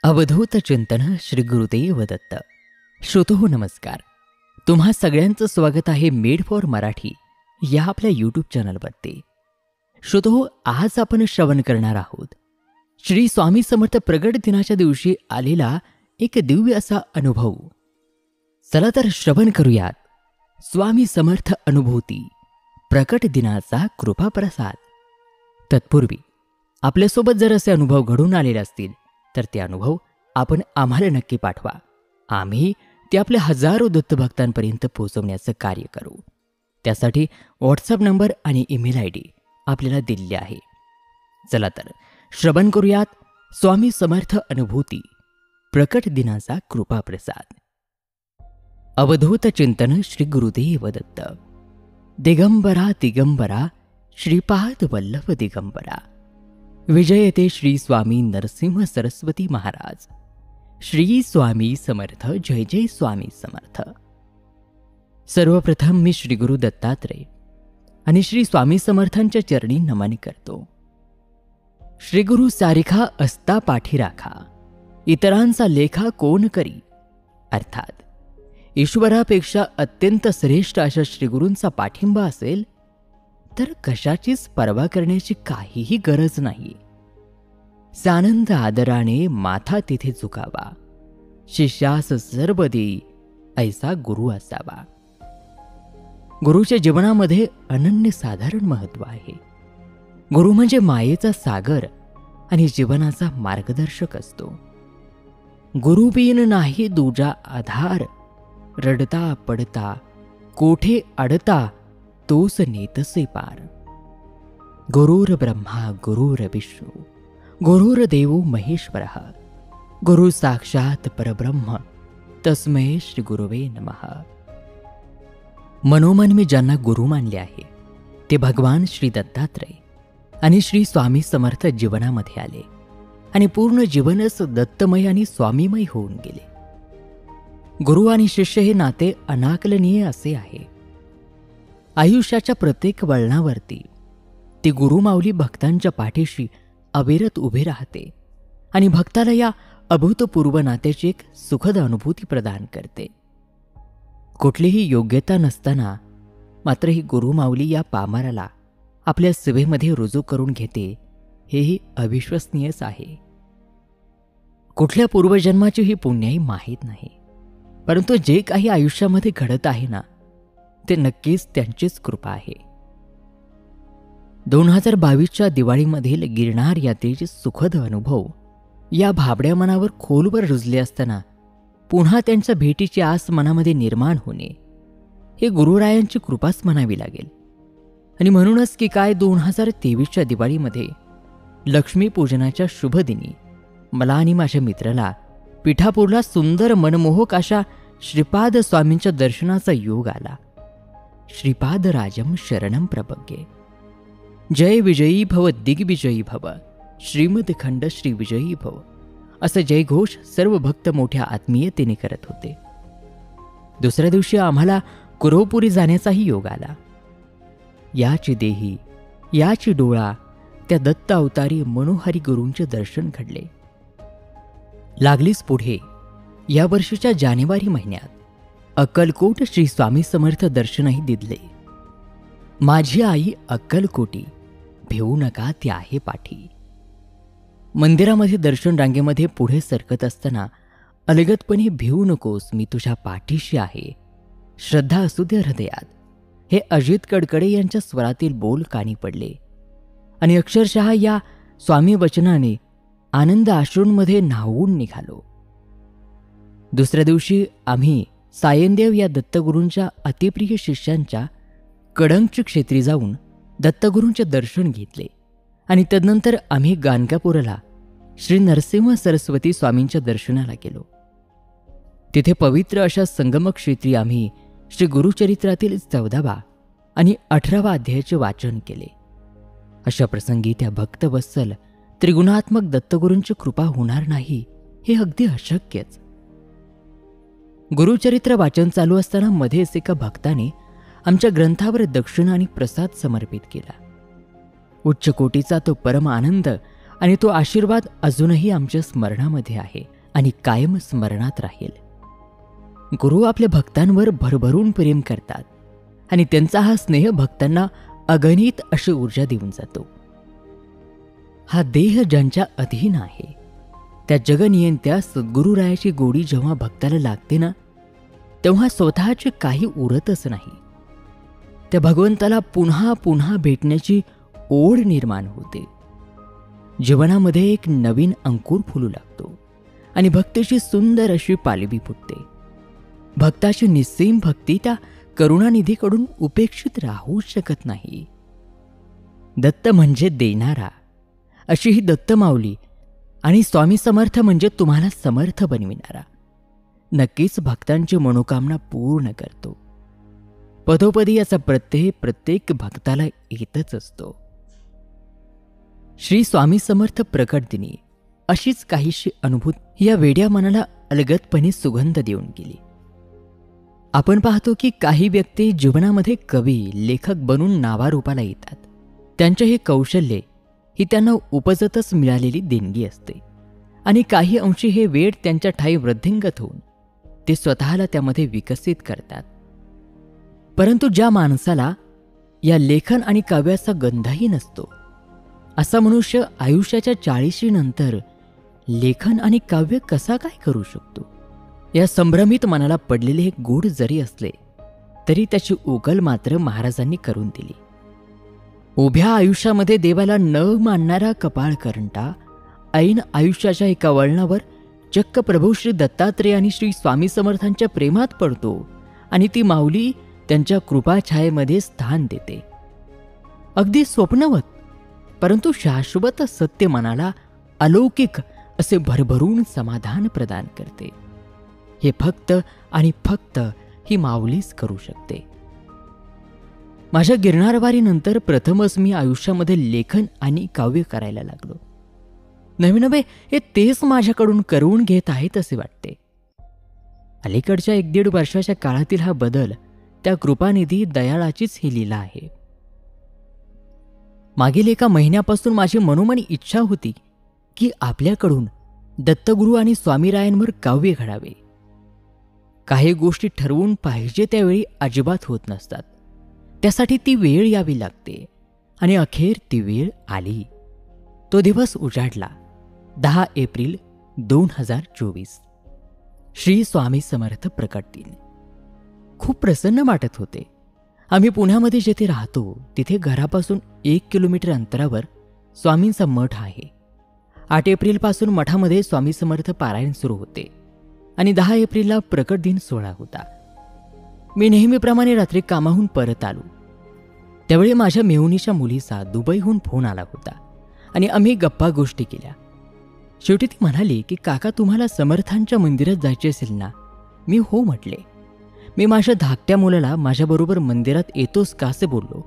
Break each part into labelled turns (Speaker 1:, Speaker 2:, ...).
Speaker 1: अवधूत चिंतन श्री गुरुदेव दत्त. श्रोतो नमस्कार. तुम्हा सगळ्यांचं स्वागत आहे मेड फॉर मराठी या आपल्या यूट्यूब चॅनलवरती. श्रोतो, आज आपण श्रवण करणार आहोत श्री स्वामी समर्थ प्रगट दिनाच्या दिवशी आलेला एक दिव्य असा अनुभव. चला तर श्रवण करूयात स्वामी समर्थ अनुभूती प्रकट दिनाचा कृपा प्रसाद. तत्पूर्वी आपल्यासोबत जर असे अनुभव घडून आलेले असतील तर ते अनुभव आपण आम्हाला नक्की पाठवा. आम्ही ते आपल्या हजारो दत्तभक्तांपर्यंत पोहोचवण्याचं कार्य करू. त्यासाठी व्हॉट्सअप नंबर आणि ईमेल ID आपल्याला दिलेले आहे. चला तर श्रवण करूयात स्वामी समर्थ अनुभूती प्रकट दिनाचा कृपा प्रसाद. अवधूत चिंतन श्री गुरुदेव दत्त. दिगंबरा दिगंबरा श्रीपाद वल्लभ दिगंबरा. विजयते श्री स्वामी नरसिंह सरस्वती महाराज. श्री स्वामी समर्थ. जय जय स्वामी समर्थ. सर्वप्रथम मी श्री गुरु दत्तात्रय आणि श्री स्वामी समर्थांच्या चरणी नमन करतो. श्री गुरु सारिखा असता पाठी राखा, इतरांचा लेखा कोण करी. अर्थात ईश्वरापेक्षा अत्यंत श्रेष्ठ अशा श्रीगुरूंचा पाठिंबा असेल तर कशाचीच पर्वा करण्याची काहीही गरज नाही. सानंद आदराने माथा तिथे झुकावा, शिष्यास सर्व देई ऐसा गुरु असावा. गुरुच्या जीवनामध्ये अनन्यसाधारण महत्व आहे. गुरु म्हणजे मायेचा सागर आणि जीवनाचा मार्गदर्शक असतो. गुरुबीन नाही दूजा आधार, रडता पडता कोठे अडता तोच नेतसे पार. गुरुर ब्रह्मा गुरुर विष्णू गुरुर्देवो महेश्वरः, गुरु साक्षात परब्रह्म तस्मै श्री गुरुवे नमः. मनोमन मी ज्यांना गुरु मानले आहे ते भगवान श्री दत्तात्रय आणि श्री स्वामी समर्थ जीवनामध्ये आले आणि पूर्ण जीवनच दत्तमय आणि स्वामीमय होऊन गेले. गुरु आणि शिष्य हे नाते अनाकलनीय असे आहे. आयुष्याच्या प्रत्येक वळणावरती ती गुरुमाऊली भक्तांच्या पाठीशी अविरत उभे राहते आणि भक्ताला या अभूतपूर्व नात्याची एक सुखद अनुभूती प्रदान करते. कुठलीही योग्यता नसताना मात्र ही गुरुमाऊली या पामराला आपल्या सेवेमध्ये रुजू करून घेते, हेही अविश्वसनीयच आहे. कुठल्या पूर्वजन्माची ही पुण्याई माहीत नाही, परंतु जे काही आयुष्यामध्ये घडत आहे ना, ते नक्कीच त्यांचीच कृपा आहे. 2022च्या दिवाळीमधील गिरनार यात्रेचे सुखद अनुभव या भाबड्या मनावर खोलवर रुजले असताना पुन्हा त्यांच्या भेटीची आस मनामध्ये निर्माण होणे हे गुरुरायांची कृपाच म्हणावी लागेल. आणि म्हणूनच की काय 2023च्या दिवाळीमध्ये लक्ष्मीपूजनाच्या शुभ दिनी मला आणि माझ्या मित्राला पिठापूरला सुंदर मनमोहक अशा श्रीपाद स्वामींच्या दर्शनाचा योग आला. श्रीपाद राजम शरणम प्रपद्ये. जय विजयी भव दिग्विजयी भव, श्रीमद खंड श्री विजयी भव असं जयघोष सर्व भक्त मोठ्या आत्मीयतेने करत होते. दुसऱ्या दिवशी आम्हाला कुरवपुरी जाण्याचाही योग आला. याची देही याची डोळा त्या दत्त अवतारी मनोहरी गुरूंचे दर्शन घडले. लागलीच पुढे या वर्षीच्या जानेवारी महिन्यात अक्कलकोट श्री स्वामी समर्थ दर्शनही दिले. माझी आई अक्कलकोटी, भिवू नका ती आहे पाठी. मंदिरामध्ये दर्शन रांगेमध्ये पुढे सरकत असताना अलगदपणे भिवू नकोस मी तुझ्या पाठीशी आहे, श्रद्धा असू दे हृदयात, हे अजित कडकडे यांच्या स्वरातील बोल कानी पडले आणि अक्षरशः या स्वामी वचनाने आनंद आश्रूंमध्ये न्हावून निघालो. दुसऱ्या दिवशी आम्ही सायनदेव या दत्तगुरूंच्या अतिप्रिय शिष्यांच्या कडंगची क्षेत्री जाऊन दत्तगुरूंचे दर्शन घेतले आणि तदनंतर आम्ही गाणगापूरला श्री नरसिंह सरस्वती स्वामींच्या दर्शनाला गेलो. तिथे पवित्र अशा संगमक्षेत्री आम्ही श्री गुरुचरित्रातील 14वा आणि 18वा अध्यायाचे वाचन केले. अशा प्रसंगी त्या भक्तवत्सल त्रिगुणात्मक दत्तगुरूंची कृपा होणार नाही हे अगदी अशक्यच. गुरुचरित्र वाचन चालू असताना मध्येच एका भक्ताने आमच्या ग्रंथावर दक्षिणा आणि प्रसाद समर्पित केला. उच्च कोटीचा तो परम आनंद आणि तो आशीर्वाद अजूनही आमच्या स्मरणामध्ये आहे आणि कायम स्मरणात राहील. गुरु आपल्या भक्तांवर भरभरून प्रेम करतात आणि त्यांचा हा स्नेह भक्तांना अगणित अशी ऊर्जा देऊन जातो. हा देह ज्यांच्या अधीन आहे त्या जगनियंत्या सद्गुरुरायाची गोडी जेव्हा भक्ताला लागते ना, तेव्हा स्वतःचे काही उरतच नाही. त्या भगवंताला पुन्हा पुन्हा भेटण्याची ओढ निर्माण होते. जीवनामध्ये एक नवीन अंकुर फुलू लागतो आणि भक्तीची सुंदर अशी पालवी फुटते. भक्ताची निस्सीम भक्ती त्या करुणानिधीकडून उपेक्षित राहू शकत नाही. दत्त म्हणजे देणारा, अशी ही दत्तमाऊली आणि स्वामी समर्थ म्हणजे तुम्हाला समर्थ बनविणारा नक्कीच भक्तांची मनोकामना पूर्ण करतो. पदोपदी याचा प्रत्येक भक्ताला येतच असतो. श्री स्वामी समर्थ प्रकट दिनी अशीच काहीशी अनुभूती या वेड्या मनाला अलगदपणे सुगंध देऊन गेली. आपण पाहतो की काही व्यक्ती जीवनामध्ये कवी लेखक बनून नावारूपाला येतात. त्यांचे हे कौशल्य ही त्यांना उपजतच मिळालेली देणगी असते आणि काही अंशी हे वेड त्यांच्या ठायी वृद्धिंगत होऊन ते स्वतःला त्यामध्ये विकसित करतात. परंतु ज्या माणसाला या लेखन आणि काव्याचा गंधही नसतो असा मनुष्य आयुष्याच्या 40 नंतर लेखन आणि काव्य कसा काय करू शकतो? या संभ्रमित मनाला पडलेले हे गूढ जरी असले तरी त्याची उकल मात्र महाराजांनी करून दिली. उभ्या आयुष्यामध्ये देवाला न मानणारा कपाळकरंटा ऐन आयुष्याच्या एका वळणावर चक्क प्रभू श्री दत्तात्रेय आणि श्री स्वामी समर्थांच्या प्रेमात पडतो आणि ती माऊली त्यांच्या कृपाछायेमध्ये स्थान देते. अगदी स्वप्नवत परंतु शाश्वत सत्य मनाला अलौकिक असे भरभरून समाधान प्रदान करते. हे फक्त आणि फक्त ही माऊलीच करू शकते. माझ्या गिरनारवारीनंतर प्रथमच मी आयुष्यामध्ये लेखन आणि काव्य करायला लागलो. नवे हे तेच माझ्याकडून करून घेत आहेत असे वाटते. अलीकडच्या 1-1.5 वर्षाच्या काळातील हा बदल त्या कृपानिधी दयाळाचीच ही लीला आहे. मागील एका महिन्यापासून माझी मनोमनी इच्छा होती की आपल्याकडून दत्तगुरू आणि स्वामीरायांवर काव्य घडावे. काही गोष्टी ठरवून पाहिजे त्यावेळी अजिबात होत नसतात. त्यासाठी ती वेळ यावी लागते आणि अखेर ती वेळ आली. तो दिवस उजाडला. 10 एप्रिल 2024 श्री स्वामी समर्थ प्रकट दिन. खूप प्रसन्न वाटत होते. आम्ही पुण्यामध्ये जिथे राहतो तिथे घरापासून 1 किलोमीटर अंतरावर स्वामींचा मठ आहे. 8 एप्रिलपासून मठामध्ये स्वामी समर्थ पारायण सुरू होते आणि 10 एप्रिलला प्रकट दिन सोहळा होता. मी नेहमीप्रमाणे रात्री कामाहून परत आलो. त्यावेळी माझ्या मेहुणीच्या मुलीचा दुबईहून फोन आला होता आणि आम्ही गप्पा गोष्टी केल्या. शेवटी ती म्हणाली की काका तुम्हाला समर्थांच्या मंदिरात जायचे असेल ना? मी हो म्हटले. मी माझ्या धाकट्या मुलाला माझ्याबरोबर मंदिरात येतोस का असे बोललो,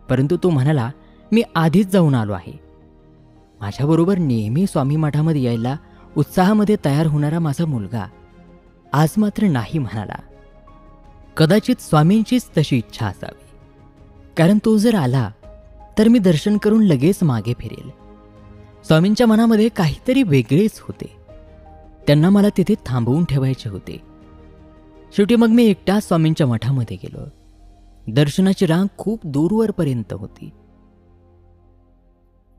Speaker 1: परंतु तो म्हणाला मी आधीच जाऊन आलो आहे. माझ्याबरोबर नेहमी स्वामी मठामध्ये यायला उत्साहामध्ये तयार होणारा माझा मुलगा आज मात्र नाही म्हणाला. कदाचित स्वामींचीच तशी इच्छा असावी, कारण तो जर आला तर मी दर्शन करून लगेच मागे फिरेल. स्वामींच्या मनामध्ये काहीतरी वेगळेच होते. त्यांना मला तिथे थांबवून ठेवायचे होते. शेवटी मग मी एकटा स्वामींच्या मठामध्ये गेलो. दर्शनाची रांग खूप दूरवरपर्यंत होती.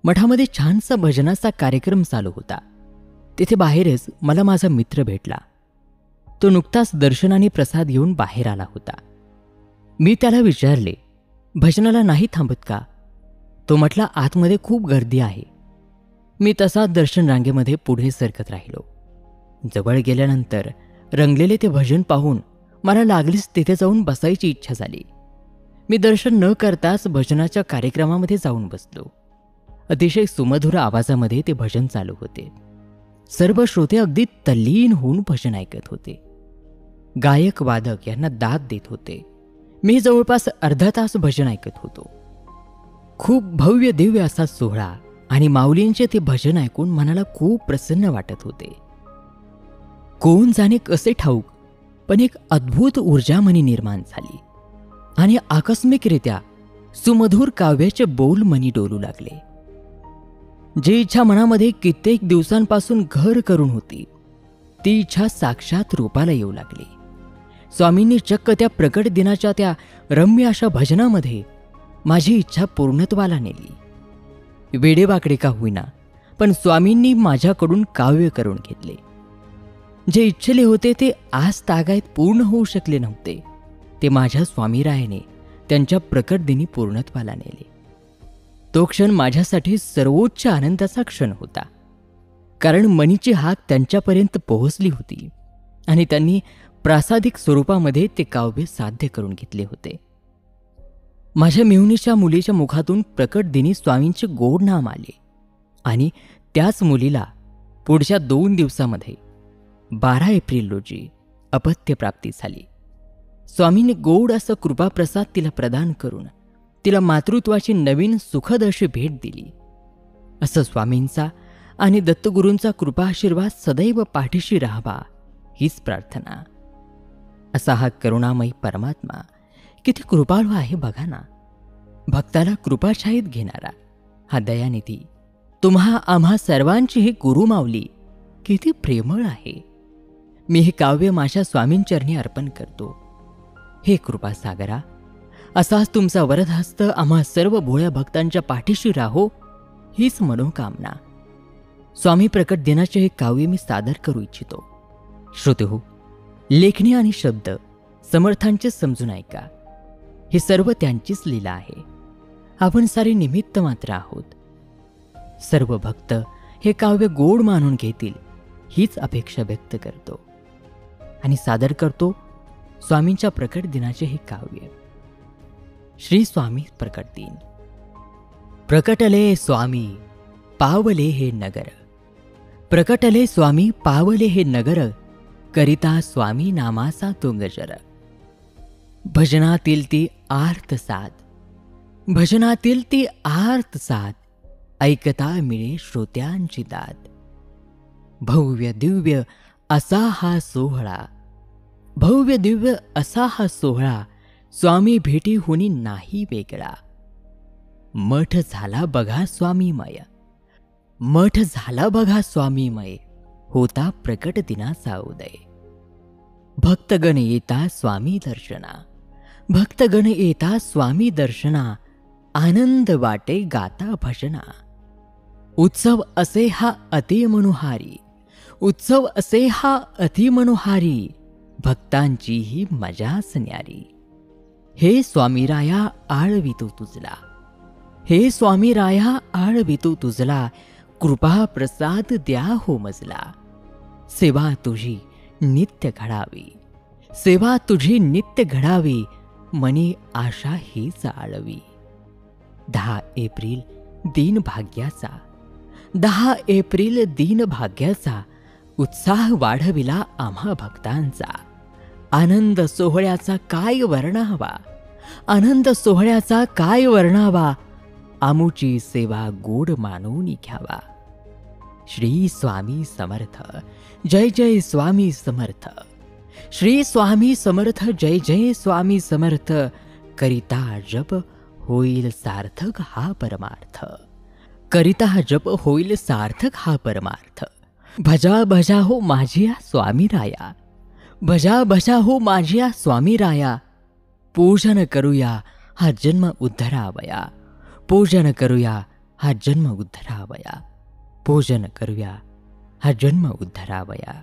Speaker 1: मठामध्ये छानसा भजनाचा कार्यक्रम चालू होता. तिथे बाहेरच मला माझा मित्र भेटला. तो नुकताच दर्शन आणि प्रसाद घेऊन बाहेर आला होता. मी त्याला विचारले, भजनाला नाही थांबत का? तो म्हटला आतमध्ये खूप गर्दी आहे. मी तसा दर्शन रांगेमध्ये पुढे सरकत राहिलो. जवळ गेल्यानंतर रंगलेले ते भजन पाहून मला लागलीच तिथे जाऊन बसायची इच्छा झाली. मी दर्शन न करताच भजनाच्या कार्यक्रमामध्ये जाऊन बसलो. अतिशय सुमधुर आवाजामध्ये ते भजन चालू होते. सर्व श्रोते अगदी तल्लीन होऊन भजन ऐकत होते. गायक वादक यांना दाद देत होते. मी जवळपास अर्धा तास भजन ऐकत होतो. खूप भव्य दिव्य असा सोहळा आणि माऊलींचे ते भजन ऐकून मनाला खूप प्रसन्न वाटत होते. कोण जाणे कसे ठाऊक, पण एक अद्भुत ऊर्जा मनी निर्माण झाली आणि आकस्मिकरित्या सुमधुर काव्याचे बोल मनी डोलू लागले. जी इच्छा मनामध्ये कित्येक दिवसांपासून घर करून होती ती इच्छा साक्षात रूपाला येऊ लागली. स्वामींनी चक्क त्या प्रकट दिनाच्या त्या रम्य अशा भजनामध्ये माझी इच्छा पूर्णत्वाला नेली. वेडेवाकडे का होईना, पण स्वामींनी माझ्याकडून काव्य करून घेतले. जे इच्छिले होते ते आज तागायत पूर्ण होऊ शकले नव्हते, ते माझ्या स्वामीरायाने त्यांच्या प्रकट दिनी पूर्णत्वाला नेले. तो क्षण माझ्यासाठी सर्वोच्च आनंदाचा क्षण होता, कारण मनीची हाक त्यांच्यापर्यंत पोहोचली होती आणि त्यांनी प्रासादिक स्वरूपामध्ये ते काव्य साध्य करून घेतले होते. माझ्या मेहुणीच्या मुलीच्या मुखातून प्रकट दिनी स्वामींचे गोड नाम आले आणि त्याच मुलीला पुढच्या 2 दिवसामध्ये 12 एप्रिल रोजी अपत्यप्राप्ती झाली. स्वामींनी गोड असं कृपाप्रसाद तिला प्रदान करून तिला मातृत्वाची नवीन सुखद अशी भेट दिली. असं स्वामींचा आणि दत्तगुरूंचा कृपाशीर्वाद सदैव पाठीशी राहावा हीच प्रार्थना. असा हा करुणामयी परमात्मा किती कृपाळू आहे बघा ना. भक्ताला कृपाशाहीत घेणारा हा दयानिधी तुम्हा आम्हा सर्वांची ही गुरुमाऊली किती प्रेमळ आहे. मी हे काव्य माझ्या स्वामींचरणी अर्पण करतो. हे कृपासागरा, असाच तुमचा वरदहस्त आम्हा सर्व भोळ्या भक्तांच्या पाठीशी राहो हीच मनोकामना. स्वामी प्रकट दिनाचे हे काव्य मी सादर करू इच्छितो. श्रोतेहो, लेखणी आणि शब्द समर्थांचे समजून ऐका. हे सर्व त्यांचीच लीला आहे. आपण सारे निमित्त मात्र आहोत. सर्व भक्त हे काव्य गोड मानून घेतील हीच अपेक्षा व्यक्त करतो आणि सादर करतो स्वामींच्या प्रकट दिनाचे हे काव्य. श्री स्वामी प्रकट दिन. प्रकटले स्वामी पावले हे नगर, प्रकटले स्वामी पावले हे नगर, करिता स्वामी नामाचा तो गजर. भजनातील ती आर्त साद, भजनातील ती आर्त साद, ऐकता मिळे श्रोत्यांची दाद. भव्य दिव्य असा हा सोहळा, भव्य दिव्य असा हा सोहळा, स्वामी भेटी होणी नाही वेगळा. मठ झाला बघा स्वामीमय, मठ झाला बघा स्वामीमय, होता प्रकट दिनाचा उदय. भक्तगण येता स्वामी दर्शना, भक्तगण येता स्वामी दर्शना, आनंद वाटे गाता भजना. उत्सव असे हा अतिमनोहारी, उत्सव असे हा अतिमनोहारी, भक्तांची ही मजाच न्यारी. हे स्वामीराया आळवितो तुझला, हे स्वामीराया आळवितो तुझला, कृपा प्रसाद द्या हो मजला. सेवा तुझी नित्य घडावी, सेवा तुझी नित्य घडावी, मनी आशा हीच आळवी. 10 एप्रिल दिन भाग्याचा, 10 एप्रिल दिन भाग्याचा, उत्साह वाढविला आम्हा भक्तांचा. आनंद सोहळ्याचा काय वर्णावा, आनंद सोहळ्याचा काय वर्णावा, आमुची सेवा गोड मानून घ्यावा. श्री स्वामी समर्थ, जय जय स्वामी समर्थ. श्री स्वामी समर्थ, जय जय स्वामी समर्थ. करिता जप होईल सार्थक हा परमार्थ, करिता जप होईल सार्थक हा परमार्थ. भजा भजा हो माझिया स्वामीराया, भजा भजा हो माझिया स्वामीराया. पूजन करूया हा जन्म उद्धरावया, पूजन करूया हा जन्म उद्धरावया, पूजन करूया हा जन्म उद्धरावया.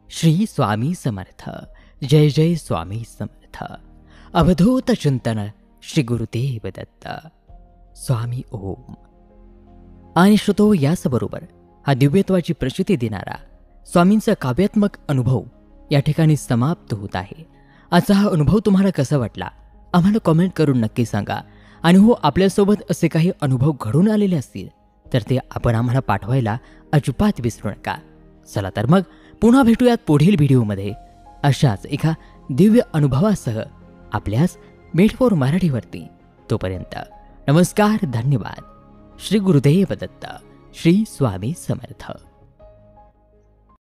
Speaker 1: श्री स्वामी समर्थ, जय जय स्वामी समर्थ. अवधूत चिंतन श्री गुरुदेव दत्त. स्वामी ओम. आणि श्रोतो, याचबरोबर हा दिव्यत्वाची प्रचिती देणारा स्वामींचा काव्यात्मक अनुभव या ठिकाणी समाप्त होत आहे. आजचा हा अनुभव तुम्हाला कसा वाटला आम्हाला कमेंट करून नक्की सांगा. आणि हो, आपल्यासोबत असे काही अनुभव घडून आलेले असतील तर ते आपण आम्हाला पाठवायला अजिबात विसरू नका. चला तर मग पुन्हा भेटूयात पुढील व्हिडिओमध्ये अशाच एका दिव्य अनुभवासह आपल्याच मेड4 मराठीवरती. तोपर्यंत नमस्कार, धन्यवाद. श्री गुरुदेव दत्त. श्री स्वामी समर्थ.